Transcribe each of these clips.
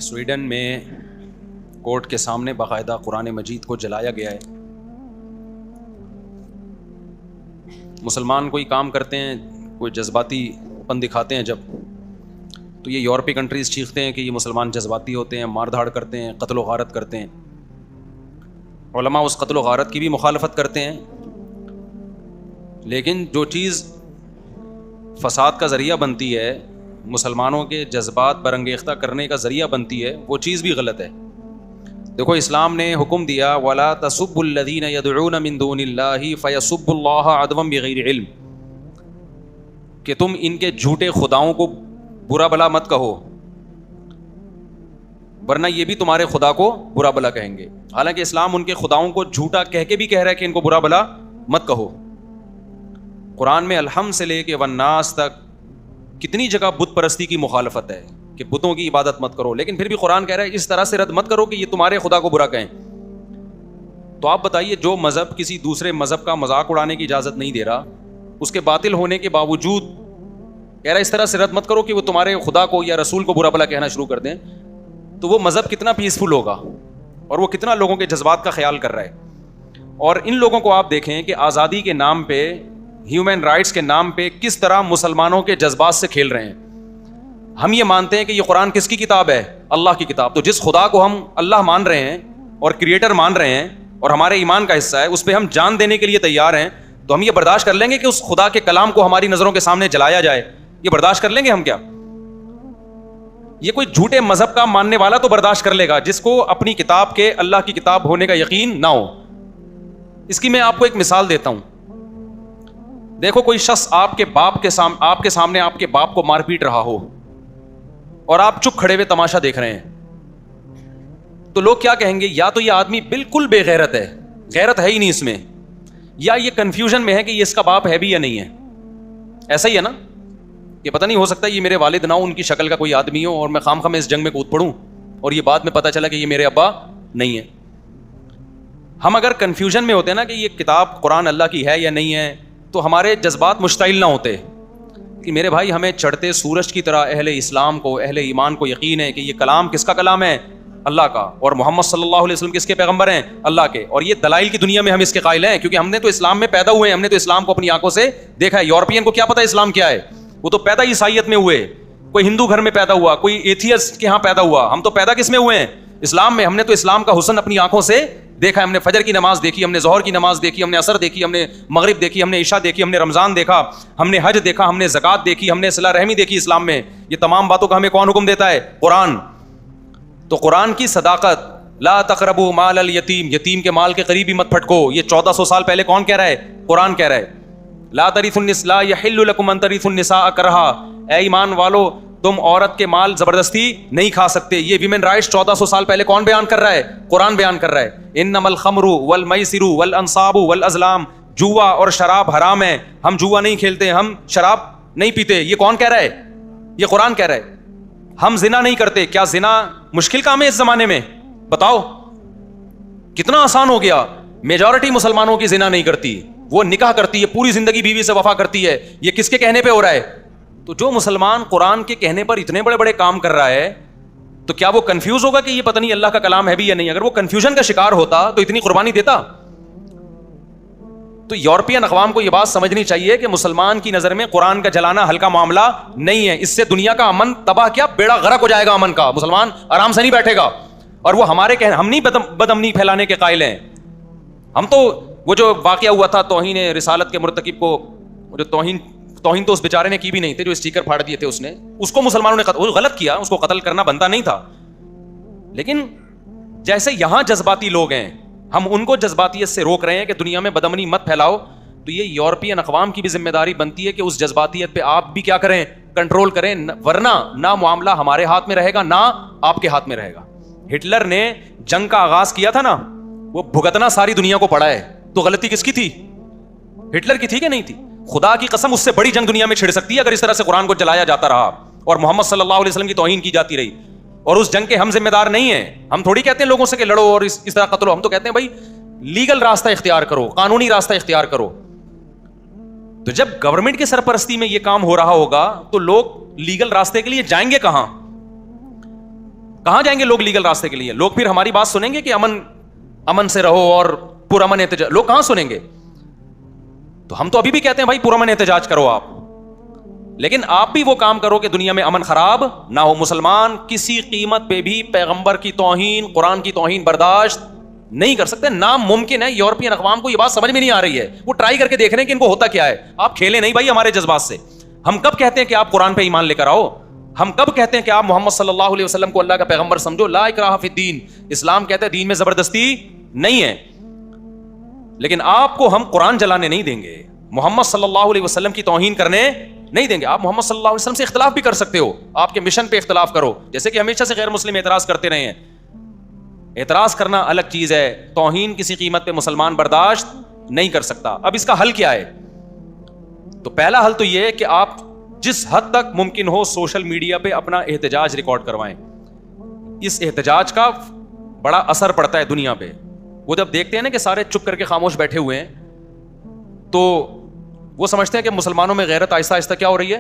Sweden میں court کے سامنے باقاعدہ قرآن مجید کو جلایا گیا ہے. مسلمان کوئی کام کرتے ہیں, کوئی جذباتی پن دکھاتے ہیں جب, تو یہ یورپی کنٹریز چیختے ہیں کہ یہ مسلمان جذباتی ہوتے ہیں, مار دھاڑ کرتے ہیں, قتل و غارت کرتے ہیں. علماء اس قتل و غارت کی بھی مخالفت کرتے ہیں, لیکن جو چیز فساد کا ذریعہ بنتی ہے, مسلمانوں کے جذبات برانگیختہ کرنے کا ذریعہ بنتی ہے, وہ چیز بھی غلط ہے. دیکھو اسلام نے حکم دیا وَلَا تَسُبُّوا الَّذِينَ يَدْعُونَ مِن دُونِ اللَّهِ فَيَسُبُّوا اللَّهَ عَدْوًا بِغَيْرِ عِلْمٍ, کہ تم ان کے جھوٹے خداؤں کو برا بلا مت کہو, ورنہ یہ بھی تمہارے خدا کو برا بلا کہیں گے. حالانکہ اسلام ان کے خداؤں کو جھوٹا کہہ کے بھی کہہ رہا ہے کہ ان کو برا بلا مت کہو. قرآن میں الحم سے لے کے والناس تک کتنی جگہ بت پرستی کی مخالفت ہے کہ بتوں کی عبادت مت کرو, لیکن پھر بھی قرآن کہہ رہا ہے اس طرح سے رد مت کرو کہ یہ تمہارے خدا کو برا کہیں. تو آپ بتائیے, جو مذہب کسی دوسرے مذہب کا مذاق اڑانے کی اجازت نہیں دے رہا, اس کے باطل ہونے کے باوجود کہہ رہا ہے اس طرح سے رد مت کرو کہ وہ تمہارے خدا کو یا رسول کو برا بلا کہنا شروع کر دیں, تو وہ مذہب کتنا پیسفل ہوگا اور وہ کتنا لوگوں کے جذبات کا خیال کر رہا ہے. اور ان لوگوں کو آپ دیکھیں کہ آزادی کے نام پہ, ہیومن رائٹس کے نام پہ کس طرح مسلمانوں کے جذبات سے کھیل رہے ہیں. ہم یہ مانتے ہیں کہ یہ قرآن کس کی کتاب ہے؟ اللہ کی کتاب. تو جس خدا کو ہم اللہ مان رہے ہیں اور کریٹر مان رہے ہیں اور ہمارے ایمان کا حصہ ہے, اس پہ ہم جان دینے کے لیے تیار ہیں, تو ہم یہ برداشت کر لیں گے کہ اس خدا کے کلام کو ہماری نظروں کے سامنے جلایا جائے؟ یہ برداشت کر لیں گے ہم کیا؟ یہ کوئی جھوٹے مذہب کا ماننے والا تو برداشت کر لے گا جس کو اپنی کتاب کے اللہ کی کتاب ہونے کا یقین نہ ہو. اس کی میں آپ کو ایک مثال دیتا ہوں. دیکھو کوئی شخص آپ کے سامنے آپ کے باپ کو مار پیٹ رہا ہو اور آپ چپ کھڑے ہوئے تماشا دیکھ رہے ہیں, تو لوگ کیا کہیں گے؟ یا تو یہ آدمی بالکل بے غیرت ہے, غیرت ہے ہی نہیں اس میں, یا یہ کنفیوژن میں ہے کہ یہ اس کا باپ ہے بھی یا نہیں ہے. ایسا ہی ہے نا کہ پتہ نہیں, ہو سکتا ہے یہ میرے والد نہ ہو, ان کی شکل کا کوئی آدمی ہو اور میں خام خواہ اس جنگ میں کود پڑوں اور یہ بعد میں پتہ چلا کہ یہ میرے ابا نہیں ہے. ہم اگر کنفیوژن میں ہوتے ہیں نا کہ یہ کتاب قرآن اللہ کی ہے یا نہیں ہے, تو ہمارے جذبات مشتعل نہ ہوتے کہ میرے بھائی ہمیں چڑھتے سورج کی طرح اہل اسلام کو, اہل ایمان کو یقین ہے کہ یہ کلام کس کا کلام ہے؟ اللہ کا, اور محمد صلی اللہ علیہ وسلم کس کے پیغمبر ہیں؟ اللہ کے. اور یہ دلائل کی دنیا میں ہم اس کے قائل ہیں کیونکہ ہم نے تو اسلام میں پیدا ہوئے ہیں, ہم نے تو اسلام کو اپنی آنکھوں سے دیکھا ہے. یورپین کو کیا پتا اسلام کیا ہے؟ وہ تو پیدا عیسائیت میں ہوئے, کوئی ہندو گھر میں پیدا ہوا, کوئی ایتھیسٹ کے ہاں پیدا ہوا. ہم تو پیدا کس میں ہوئے ہیں؟ اسلام میں. ہم نے تو اسلام کا حسن اپنی آنکھوں سے دیکھا. ہم نے فجر کی نماز دیکھی, ہم نے ظہر کی نماز دیکھی, ہم نے عصر دیکھی, ہم نے مغرب دیکھی, ہم نے عشاء دیکھی, ہم نے رمضان دیکھا, ہم نے حج دیکھا, ہم نے زکوٰۃ دیکھی, ہم نے صلہ رحمی دیکھی اسلام میں. یہ تمام باتوں کا ہمیں کون حکم دیتا ہے؟ قرآن. تو قرآن کی صداقت, لا تقربوا مال الیتیم, یتیم کے مال کے قریب ہی مت پھٹکو, یہ 1400 سال پہلے کون کہہ رہا ہے؟ قرآن کہہ رہا ہے. لا ترثوا النساء, لا یحل لکم ان ترثوا النساء کرہا, اے ایمان والو تم عورت کے مال زبردستی نہیں کھا سکتے. یہ ویمن رائٹس 1400 سال پہلے کون بیان کر رہا ہے؟ قرآن بیان کر رہا ہے. انما الخمر والمیسر والانصاب والازلام, جوا اور شراب حرام ہے, ہم جوا نہیں کھیلتے, ہم شراب نہیں پیتے. یہ کون کہہ رہا ہے؟ یہ قرآن کہہ رہا ہے. ہم زنا نہیں کرتے. کیا زنا مشکل کام ہے اس زمانے میں؟ بتاؤ کتنا آسان ہو گیا. میجورٹی مسلمانوں کی زنا نہیں کرتی, وہ نکاح کرتی ہے, پوری زندگی بیوی سے وفا کرتی ہے. یہ کس کے کہنے پہ ہو رہا ہے؟ تو جو مسلمان قرآن کے کہنے پر اتنے بڑے بڑے کام کر رہا ہے, تو کیا وہ کنفیوز ہوگا کہ یہ پتہ نہیں اللہ کا کلام ہے بھی یا نہیں؟ اگر وہ کنفیوژن کا شکار ہوتا تو اتنی قربانی دیتا. تو یورپین اقوام کو یہ بات سمجھنی چاہیے کہ مسلمان کی نظر میں قرآن کا جلانا ہلکا معاملہ نہیں ہے. اس سے دنیا کا امن تباہ, کیا بیڑا غرق ہو جائے گا امن کا. مسلمان آرام سے نہیں بیٹھے گا. اور وہ ہمارے ہم نہیں بدامنی پھیلانے کے قائل ہیں. ہم تو وہ جو واقعہ ہوا تھا توہین رسالت کے مرتکب کو, جو توہین تو اس بیچارے نے کی بھی نہیں تھے, جو اسٹیکر پھاڑ دیے تھے اس کو مسلمانوں نے غلط کیا, اس کو قتل کرنا بنتا نہیں تھا. لیکن جیسے یہاں جذباتی لوگ ہیں, ہم ان کو جذباتیت سے روک رہے ہیں کہ دنیا میں بدامنی مت پھیلاؤ, تو یہ یورپین اقوام کی بھی ذمہ داری بنتی ہے کہ اس جذباتیت پہ آپ بھی کیا کریں؟ کنٹرول کریں. ورنہ نہ معاملہ ہمارے ہاتھ میں رہے گا, نہ آپ کے ہاتھ میں رہے گا. ہٹلر نے جنگ کا آغاز کیا تھا نا, وہ بھگتنا ساری دنیا کو پڑا ہے. تو غلطی کس کی تھی؟ ہٹلر کی تھی کہ نہیں تھی؟ خدا کی قسم اس سے بڑی جنگ دنیا میں چھڑ سکتی ہے اگر اس طرح سے قرآن کو جلایا جاتا رہا اور محمد صلی اللہ علیہ وسلم کی توہین کی جاتی رہی. اور اس جنگ کے ہم ذمہ دار نہیں ہیں. ہم تھوڑی کہتے ہیں لوگوں سے کہ لڑو اور اس طرح قتل ہو. ہم تو کہتے ہیں بھائی لیگل راستہ اختیار کرو, قانونی راستہ اختیار کرو. تو جب گورنمنٹ کی سرپرستی میں یہ کام ہو رہا ہوگا تو لوگ لیگل راستے کے لیے جائیں گے کہاں؟ کہاں جائیں گے لوگ لیگل راستے کے لیے؟ لوگ پھر ہماری بات سنیں گے کہ امن سے رہو اور پرامن احتجاج؟ لوگ کہاں سنیں گے؟ تو ہم تو ابھی بھی کہتے ہیں بھائی پرامن احتجاج کرو آپ، لیکن آپ بھی وہ کام کرو کہ دنیا میں امن خراب نہ ہو. مسلمان کسی قیمت پہ بھی پیغمبر کی توہین، قرآن کی توہین برداشت نہیں کر سکتے. ناممکن ہے. یورپین اقوام کو یہ بات سمجھ میں نہیں آ رہی ہے، وہ ٹرائی کر کے دیکھ رہے ہیں کہ ان کو ہوتا کیا ہے. آپ کھیلیں نہیں بھائی ہمارے جذبات سے. ہم کب کہتے ہیں کہ آپ قرآن پہ ایمان لے کر آؤ؟ ہم کب کہتے ہیں کہ آپ محمد صلی اللہ علیہ وسلم کو اللہ کا پیغمبر سمجھو؟ لا اکراہ فی الدین. اسلام کہتا ہے دین میں زبردستی نہیں ہے. لیکن آپ کو ہم قرآن جلانے نہیں دیں گے، محمد صلی اللہ علیہ وسلم کی توہین کرنے نہیں دیں گے. آپ محمد صلی اللہ علیہ وسلم سے اختلاف بھی کر سکتے ہو، آپ کے مشن پہ اختلاف کرو، جیسے کہ ہمیشہ سے غیر مسلم اعتراض کرتے رہے ہیں. اعتراض کرنا الگ چیز ہے، توہین کسی قیمت پہ مسلمان برداشت نہیں کر سکتا. اب اس کا حل کیا ہے؟ تو پہلا حل تو یہ ہے کہ آپ جس حد تک ممکن ہو سوشل میڈیا پہ اپنا احتجاج ریکارڈ کروائیں. اس احتجاج کا بڑا اثر پڑتا ہے دنیا پہ. وہ جب دیکھتے ہیں نا کہ سارے چپ کر کے خاموش بیٹھے ہوئے ہیں تو وہ سمجھتے ہیں کہ مسلمانوں میں غیرت آہستہ آہستہ کیا ہو رہی ہے؟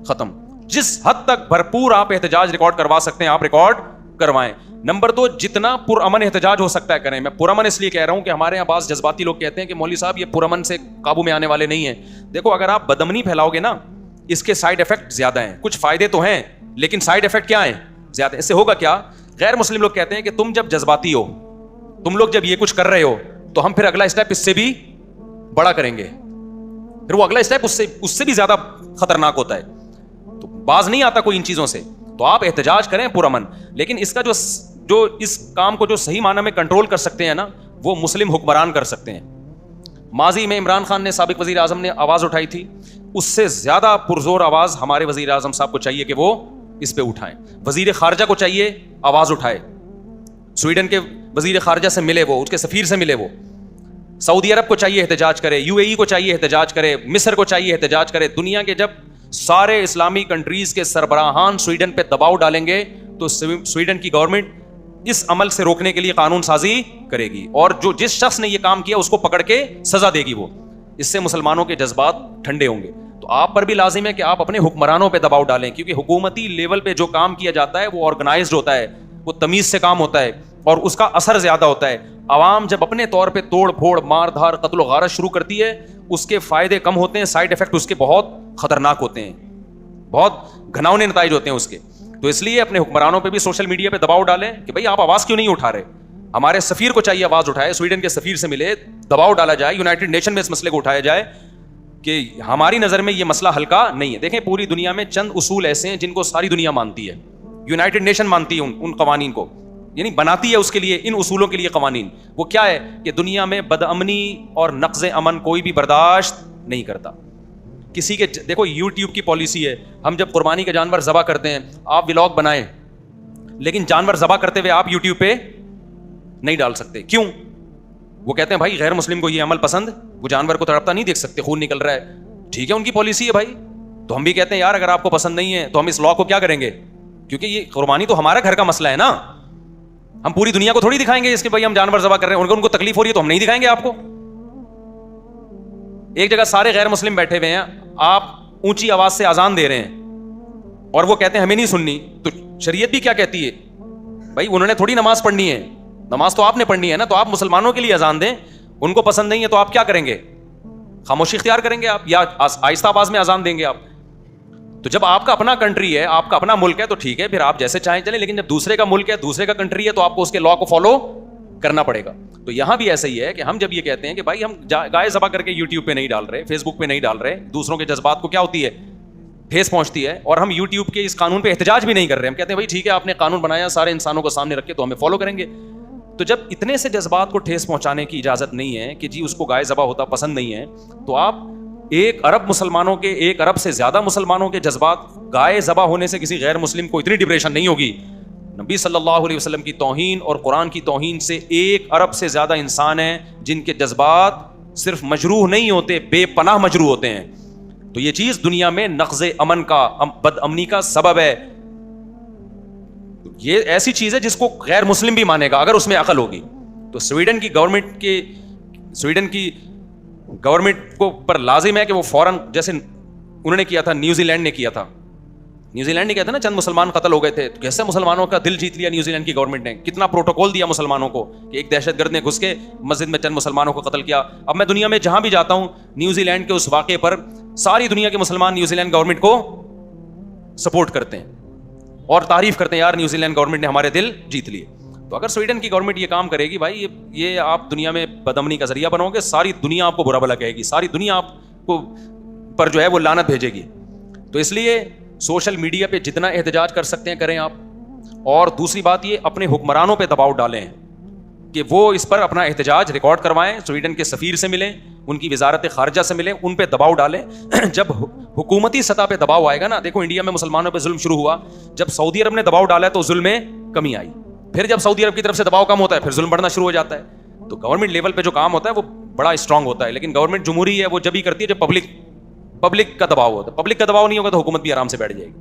ختم. جس حد تک بھرپور آپ احتجاج ریکارڈ کروا سکتے ہیں آپ ریکارڈ کروائیں. نمبر 2، جتنا پرامن احتجاج ہو سکتا ہے کریں. میں پرامن اس لیے کہہ رہا ہوں کہ ہمارے یہاں بعض جذباتی لوگ کہتے ہیں کہ مولوی صاحب یہ پرامن سے قابو میں آنے والے نہیں ہیں. دیکھو اگر آپ بدامنی پھیلاؤ گے نا، اس کے سائیڈ افیکٹ زیادہ ہیں. کچھ فائدے تو ہیں لیکن سائیڈ افیکٹ کیا ہیں؟ زیادہ. اس سے ہوگا کیا؟ غیر مسلم لوگ کہتے ہیں کہ تم جب جذباتی ہو، تم لوگ جب یہ کچھ کر رہے ہو تو ہم پھر اگلا اسٹیپ اس سے بھی بڑا کریں گے. پھر وہ اگلا اسٹیپ اس سے بھی زیادہ خطرناک ہوتا ہے. تو باز نہیں آتا کوئی ان چیزوں سے. تو آپ احتجاج کریں پرامن، لیکن اس کا جو اس کام کو جو صحیح معنی میں کنٹرول کر سکتے ہیں نا، وہ مسلم حکمران کر سکتے ہیں. ماضی میں عمران خان نے، سابق وزیر اعظم نے آواز اٹھائی تھی، اس سے زیادہ پرزور آواز ہمارے وزیر اعظم صاحب کو چاہیے کہ وہ اس پہ اٹھائیں. وزیر خارجہ کو چاہیے آواز اٹھائے. سویڈن کے وزیر خارجہ سے ملے وہ، اس کے سفیر سے ملے وہ. سعودی عرب کو چاہیے احتجاج کرے، UAE کو چاہیے احتجاج کرے، مصر کو چاہیے احتجاج کرے. دنیا کے جب سارے اسلامی کنٹریز کے سربراہان سویڈن پہ دباؤ ڈالیں گے تو سویڈن کی گورنمنٹ اس عمل سے روکنے کے لیے قانون سازی کرے گی، اور جس شخص نے یہ کام کیا اس کو پکڑ کے سزا دے گی وہ. اس سے مسلمانوں کے جذبات ٹھنڈے ہوں گے. تو آپ پر بھی لازم ہے کہ آپ اپنے حکمرانوں پہ دباؤ ڈالیں، کیونکہ حکومتی لیول پہ جو کام کیا جاتا ہے وہ آرگنائزڈ ہوتا ہے، وہ تمیز سے کام ہوتا ہے اور اس کا اثر زیادہ ہوتا ہے. عوام جب اپنے طور پہ توڑ پھوڑ، مار دھار، قتل و غارت شروع کرتی ہے، اس کے فائدے کم ہوتے ہیں، سائیڈ افیکٹ اس کے بہت خطرناک ہوتے ہیں، بہت گھناؤنے نتائج ہوتے ہیں اس کے. تو اس لیے اپنے حکمرانوں پہ بھی سوشل میڈیا پہ دباؤ ڈالیں کہ بھائی آپ آواز کیوں نہیں اٹھا رہے. ہمارے سفیر کو چاہیے آواز اٹھائے، سویڈن کے سفیر سے ملے، دباؤ ڈالا جائے، یونائٹڈ نیشن میں اس مسئلے کو اٹھایا جائے کہ ہماری نظر میں یہ مسئلہ ہلکا نہیں ہے. دیکھیں پوری دنیا میں چند اصول ایسے ہیں جن کو ساری دنیا مانتی ہے. یونائٹڈ نیشن مانتی ہے ان قوانین کو، یعنی بناتی ہے اس کے لیے، ان اصولوں کے لیے قوانین. وہ کیا ہے کہ دنیا میں بدامنی اور نقض امن کوئی بھی برداشت نہیں کرتا. کسی کے دیکھو یوٹیوب کی پالیسی ہے، ہم جب قربانی کا جانور ذبح کرتے ہیں آپ ولاگ بنائیں، لیکن جانور ذبح کرتے ہوئے آپ یوٹیوب پہ نہیں ڈال سکتے. کیوں؟ وہ کہتے ہیں بھائی غیر مسلم کو یہ عمل پسند، وہ جانور کو تڑپتا نہیں دیکھ سکتے، خون نکل رہا ہے. ٹھیک ہے ان کی پالیسی ہے بھائی. تو ہم بھی کہتے ہیں یار اگر آپ کو پسند نہیں ہے تو ہم اس لا کو کیا کریں گے، کیونکہ یہ قربانی تو ہمارا گھر کا مسئلہ ہے نا. ہم پوری دنیا کو تھوڑی دکھائیں گے اس کے بھائی ہم جانور ذبح کر رہے ہیں، ان کو تکلیف ہو رہی ہے تو ہم نہیں دکھائیں گے آپ کو. ایک جگہ سارے غیر مسلم بیٹھے ہوئے ہیں، آپ اونچی آواز سے اذان دے رہے ہیں اور وہ کہتے ہیں ہمیں نہیں سننی. تو شریعت بھی کیا کہتی ہے بھائی انہوں نے تھوڑی نماز پڑھنی ہے، نماز تو آپ نے پڑھنی ہے نا. تو آپ مسلمانوں کے لیے اذان دیں، ان کو پسند نہیں ہے تو آپ کیا کریں گے؟ خاموشی اختیار کریں گے آپ یا آہستہ آواز میں اذان دیں گے آپ؟ تو جب آپ کا اپنا کنٹری ہے، آپ کا اپنا ملک ہے تو ٹھیک ہے، پھر آپ جیسے چاہیں چلیں. لیکن جب دوسرے کا ملک ہے، دوسرے کا کنٹری ہے، تو آپ کو اس کے لا کو فالو کرنا پڑے گا. تو یہاں بھی ایسا ہی ہے کہ ہم جب یہ کہتے ہیں کہ بھائی ہم گائے ذبح کر کے یوٹیوب پہ نہیں ڈال رہے، فیس بک پہ نہیں ڈال رہے، دوسروں کے جذبات کو کیا ہوتی ہے ٹھیس پہنچتی ہے، اور ہم یوٹیوب کے اس قانون پہ احتجاج بھی نہیں کر رہے. ہم کہتے ہیں بھائی ٹھیک ہے آپ نے قانون بنایا سارے انسانوں کو سامنے رکھ کے تو ہمیں فالو کریں گے. تو جب اتنے سے جذبات کو ٹھیس پہنچانے کی اجازت نہیں ہے کہ جی اس کو گائے ذبح ہوتا پسند نہیں ہے، تو آپ 1 ارب مسلمانوں کے، 1 ارب سے زیادہ مسلمانوں کے جذبات، گائے ذبح ہونے سے کسی غیر مسلم کو اتنی ڈپریشن نہیں ہوگی. نبی صلی اللہ علیہ وسلم کی توہین اور قرآن کی توہین سے 1 ارب سے زیادہ انسان ہیں جن کے جذبات صرف مجروح نہیں ہوتے، بے پناہ مجروح ہوتے ہیں. تو یہ چیز دنیا میں نقض امن کا، بد امنی کا سبب ہے. یہ ایسی چیز ہے جس کو غیر مسلم بھی مانے گا اگر اس میں عقل ہوگی. تو سویڈن کی گورنمنٹ کو پر لازم ہے کہ وہ فوراً، جیسے انہوں نے کیا تھا، نیوزی لینڈ نے کیا تھا، نیوزی لینڈ نہیں کہتے نا چند مسلمان قتل ہو گئے تھے، تو کیسے مسلمانوں کا دل جیت لیا نیوزی لینڈ کی گورنمنٹ نے، کتنا پروٹوکول دیا مسلمانوں کو کہ ایک دہشت گرد نے گھس کے مسجد میں چند مسلمانوں کو قتل کیا. اب میں دنیا میں جہاں بھی جاتا ہوں نیوزی لینڈ کے اس واقعے پر ساری دنیا کے مسلمان نیوزی لینڈ گورنمنٹ کو سپورٹ کرتے ہیں اور تعریف کرتے ہیں، یار نیوزی لینڈ گورنمنٹ نے ہمارے دل جیت لیے. تو اگر سویڈن کی گورنمنٹ یہ کام کرے گی بھائی، یہ آپ دنیا میں بدامنی کا ذریعہ بنو گے، ساری دنیا آپ کو برا بھلا کہے گی، ساری دنیا آپ کو پر جو ہے وہ لعنت بھیجے گی. تو اس لیے سوشل میڈیا پہ جتنا احتجاج کر سکتے ہیں کریں آپ. اور دوسری بات یہ اپنے حکمرانوں پہ دباؤ ڈالیں کہ وہ اس پر اپنا احتجاج ریکارڈ کروائیں، سویڈن کے سفیر سے ملیں، ان کی وزارت خارجہ سے ملیں، ان پہ دباؤ ڈالیں. جب حکومتی سطح پہ دباؤ آئے گا نا، دیکھو انڈیا میں مسلمانوں پہ ظلم شروع ہوا، جب سعودی عرب نے دباؤ ڈالا تو ظلم میں کمی آئی، پھر جب سعودی عرب کی طرف سے دباؤ کم ہوتا ہے پھر ظلم بڑھنا شروع ہو جاتا ہے. تو گورنمنٹ لیول پہ جو کام ہوتا ہے وہ بڑا اسٹرانگ ہوتا ہے، لیکن گورنمنٹ جمہوری ہے وہ جب ہی کرتی ہے جب پبلک کا دباؤ ہوتا ہے. پبلک کا دباؤ نہیں ہوگا تو حکومت بھی آرام سے بیٹھ جائے گی.